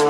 तो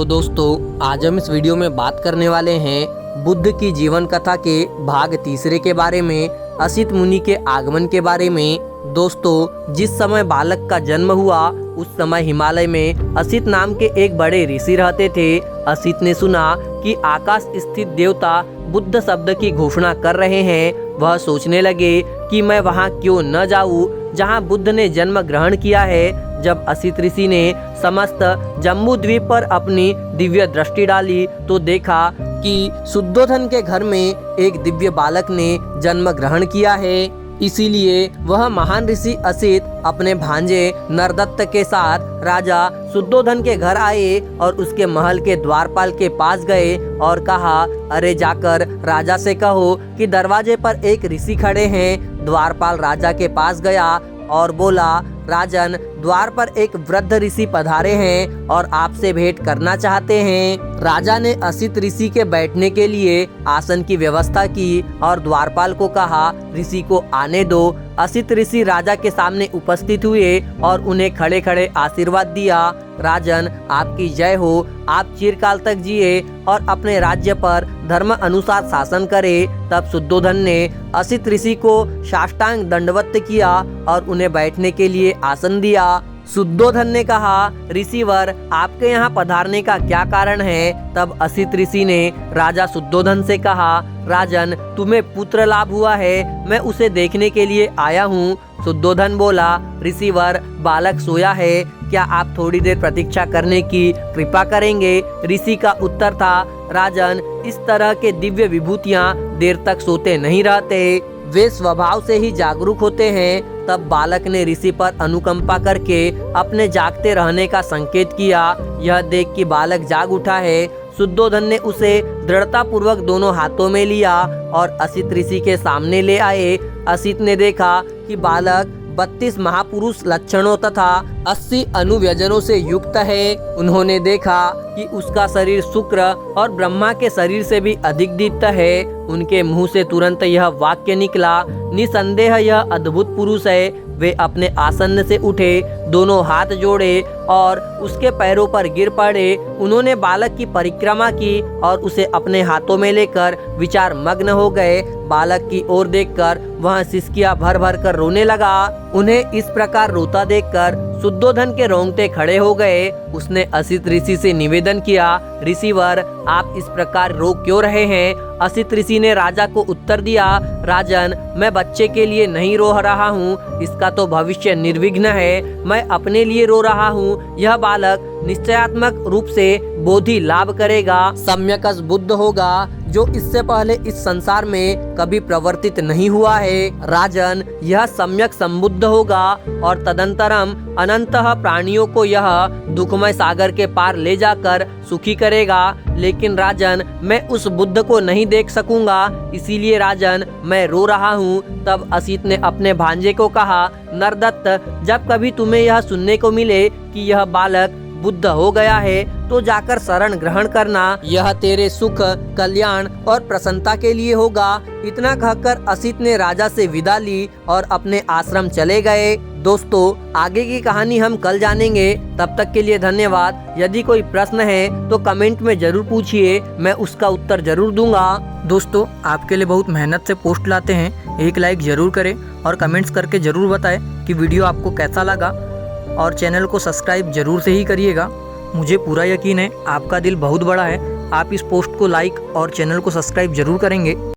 दोस्तों, आज हम इस वीडियो में बात करने वाले हैं बुद्ध की जीवन कथा के भाग तीसरे के बारे में, असित मुनि के आगमन के बारे में। दोस्तों, जिस समय बालक का जन्म हुआ उस समय हिमालय में असित नाम के एक बड़े ऋषि रहते थे। असित ने सुना कि आकाश स्थित देवता बुद्ध शब्द की घोषणा कर रहे हैं। वह सोचने लगे कि मैं वहां क्यों न जाऊं जहां बुद्ध ने जन्म ग्रहण किया है। जब असित ऋषि ने समस्त जम्बू द्वीप पर अपनी दिव्य दृष्टि डाली तो देखा कि शुद्धोधन के घर में एक दिव्य बालक ने जन्म ग्रहण किया है। इसीलिए वह महान ऋषि असित अपने भांजे नरदत्त के साथ राजा शुद्धोधन के घर आए और उसके महल के द्वारपाल के पास गए और कहा, अरे जाकर राजा से कहो कि दरवाजे पर एक ऋषि खड़े हैं। द्वारपाल राजा के पास गया और बोला, राजन, द्वार पर एक वृद्ध ऋषि पधारे हैं और आपसे भेंट करना चाहते हैं। राजा ने असित ऋषि के बैठने के लिए आसन की व्यवस्था की और द्वारपाल को कहा, ऋषि को आने दो। असित ऋषि राजा के सामने उपस्थित हुए और उन्हें खड़े खड़े आशीर्वाद दिया। राजन, आपकी जय हो, आप चिरकाल तक जिए और अपने राज्य पर धर्म अनुसार शासन करें। तब शुद्धोधन ने असित ऋषि को साष्टांग दंडवत किया और उन्हें बैठने के लिए आसन दिया। शुद्धोधन ने कहा, ऋषिवर, आपके यहाँ पधारने का क्या कारण है? तब असित ऋषि ने राजा शुद्धोधन से कहा, राजन, तुम्हें पुत्र लाभ हुआ है, मैं उसे देखने के लिए आया हूँ। शुद्धोधन बोला, ऋषिवर, बालक सोया है, क्या आप थोड़ी देर प्रतीक्षा करने की कृपा करेंगे? ऋषि का उत्तर था, राजन, इस तरह के दिव्य विभूतियाँ देर तक सोते नहीं रहते, वे स्वभाव से ही जागरूक होते हैं। तब बालक ने ऋषि पर अनुकंपा करके अपने जागते रहने का संकेत किया। यह देख कि बालक जाग उठा है, शुद्धोधन ने उसे दृढ़ता पूर्वक दोनों हाथों में लिया और असित ऋषि के सामने ले आए। असित ने देखा कि बालक 32 महापुरुष लक्षणों तथा 80 अनुव्यजनों से युक्त है। उन्होंने देखा कि उसका शरीर शुक्र और ब्रह्मा के शरीर से भी अधिक दीप्त है। उनके मुंह से तुरंत यह वाक्य निकला, निसंदेह यह अद्भुत पुरुष है। वे अपने आसन से उठे, दोनों हाथ जोड़े और उसके पैरों पर गिर पड़े। उन्होंने बालक की परिक्रमा की और उसे अपने हाथों में लेकर विचार मग्न हो गए। बालक की ओर देखकर वह सिसकियां भर भर कर रोने लगा। उन्हें इस प्रकार रोता देखकर शुद्धोधन के रोंगटे खड़े हो गए। उसने असित ऋषि से निवेदन किया, ऋषिवर, आप इस प्रकार रो क्यों रहे हैं? असित ऋषि ने राजा को उत्तर दिया, राजन, मैं बच्चे के लिए नहीं रो रहा हूँ, इसका तो भविष्य निर्विघ्न है। मैं अपने लिए रो रहा हूँ। यह बालक निश्चयात्मक रूप से बोधि लाभ करेगा, सम्यक बुद्ध होगा, जो इससे पहले इस संसार में कभी प्रवर्तित नहीं हुआ है। राजन, यह सम्यक संबुद्ध होगा और तदंतरम अनंतः प्राणियों को यह दुखमय सागर के पार ले जाकर सुखी करेगा। लेकिन राजन, मैं उस बुद्ध को नहीं देख सकूंगा, इसीलिए राजन, मैं रो रहा हूँ। तब असित ने अपने भांजे को कहा, नरदत्त, जब कभी तुम्हें यह सुनने को मिले कि यह बालक बुद्ध हो गया है तो जाकर शरण ग्रहण करना, यह तेरे सुख, कल्याण और प्रसन्नता के लिए होगा। इतना कहकर असित ने राजा से विदा ली और अपने आश्रम चले गए। दोस्तों, आगे की कहानी हम कल जानेंगे। तब तक के लिए धन्यवाद। यदि कोई प्रश्न है तो कमेंट में जरूर पूछिए, मैं उसका उत्तर जरूर दूंगा। दोस्तों, आपके लिए बहुत मेहनत से पोस्ट लाते हैं, एक लाइक जरूर करें और कमेंट्स करके जरूर बताएं कि वीडियो आपको कैसा लगा और चैनल को सब्सक्राइब जरूर से ही करिएगा। मुझे पूरा यकीन है आपका दिल बहुत बड़ा है, आप इस पोस्ट को लाइक और चैनल को सब्सक्राइब जरूर करेंगे।